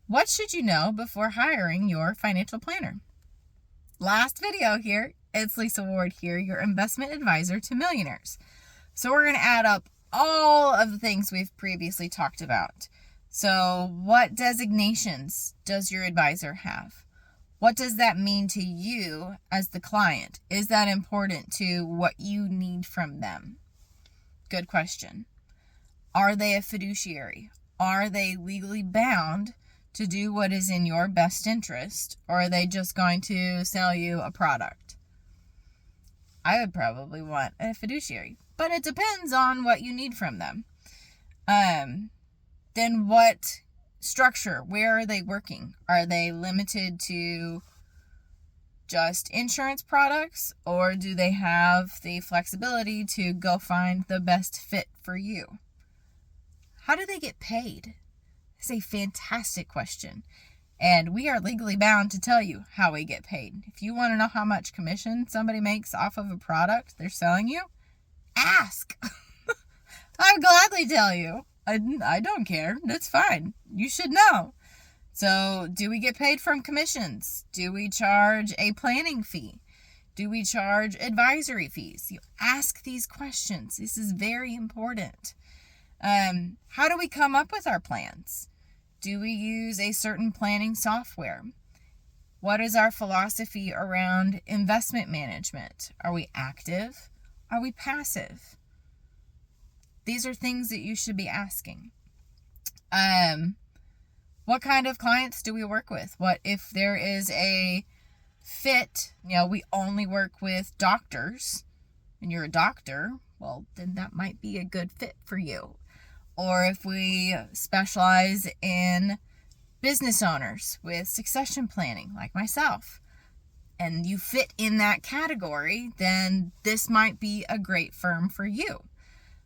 What should you know before hiring your financial planner? Last video here, it's Lisa Ward here, your investment advisor to millionaires. So we're going to add up all of the things we've previously talked about. So what designations does your advisor have? What does that mean to you as the client? Is that important to what you need from them? Good question. Are they a fiduciary? Are they legally bound to do what is in your best interest, or are they just going to sell you a product? I would probably want a fiduciary, but it depends on what you need from them. Then what structure? Where are they working? Are they limited to just insurance products, or do they have the flexibility to go find the best fit for you? How do they get paid? It's a fantastic question. And we are legally bound to tell you how we get paid. If you want to know how much commission somebody makes off of a product they're selling you, ask. I'll gladly tell you. I don't care. That's fine. You should know. So, do we get paid from commissions? Do we charge a planning fee? Do we charge advisory fees? You ask these questions. This is very important. How do we come up with our plans? Do we use a certain planning software? What is our philosophy around investment management? Are we active? Are we passive? These are things that you should be asking. What kind of clients do we work with? What if there is a fit? We only work with doctors, and you're a doctor, well, then that might be a good fit for you. Or if we specialize in business owners with succession planning, like myself, and you fit in that category, then this might be a great firm for you.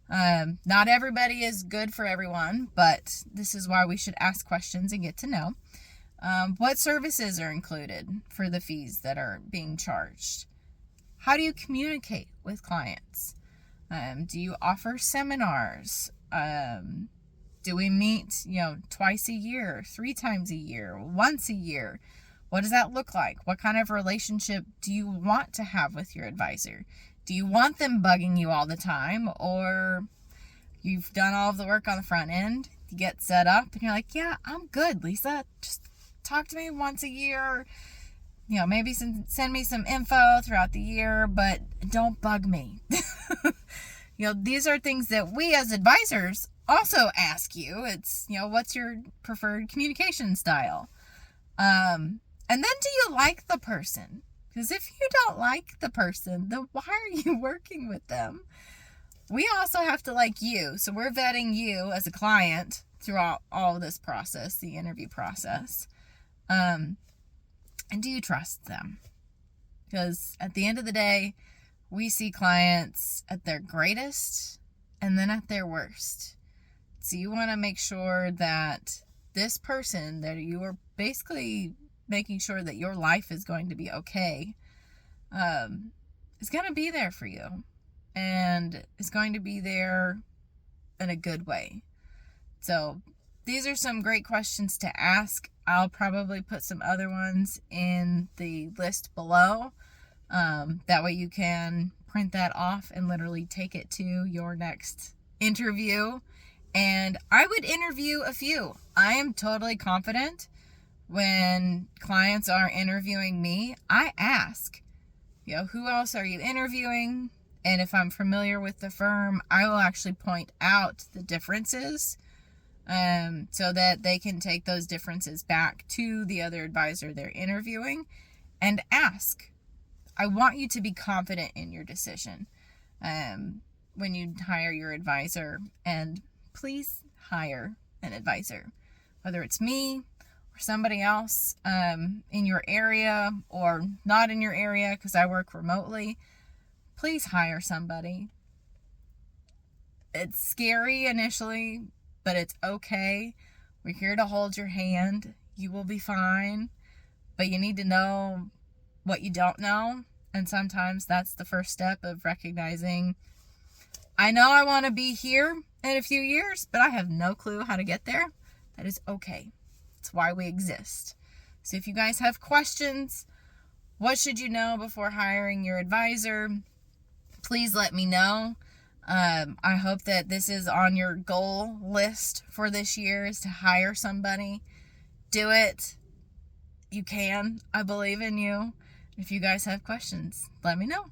Not everybody is good for everyone, but this is why we should ask questions and get to know. What services are included for the fees that are being charged? How do you communicate with clients? Do you offer seminars? Do we meet, twice a year, 3 times a year, once a year? What does that look like? What kind of relationship do you want to have with your advisor? Do you want them bugging you all the time, or you've done all of the work on the front end, you get set up, and you're like, yeah, I'm good, Lisa. Just talk to me once a year. Maybe send me some info throughout the year, but don't bug me. These are things that we as advisors also ask you. It's, what's your preferred communication style? And then do you like the person? Because if you don't like the person, then why are you working with them? We also have to like you. So we're vetting you as a client throughout all of this process, the interview process. And do you trust them? Because at the end of the day, we see clients at their greatest and then at their worst. So you want to make sure that this person that you are basically making sure that your life is going to be okay, is going to be there for you, and is going to be there in a good way. So these are some great questions to ask. I'll probably put some other ones in the list below. That way you can print that off and literally take it to your next interview. And I would interview a few. I am totally confident when clients are interviewing me, I ask, who else are you interviewing? And if I'm familiar with the firm, I will actually point out the differences, so that they can take those differences back to the other advisor they're interviewing and ask. I want you to be confident in your decision when you hire your advisor, and please hire an advisor, whether it's me or somebody else in your area or not in your area, because I work remotely. Please hire somebody. It's scary initially, but it's okay. We're here to hold your hand. You will be fine, but you need to know what you don't know. And sometimes that's the first step of recognizing, I know I want to be here in a few years, but I have no clue how to get there. That is okay. It's why we exist. So if you guys have questions, what should you know before hiring your advisor? Please let me know. I hope that this is on your goal list for this year, is to hire somebody. Do it. You can. I believe in you. If you guys have questions, let me know.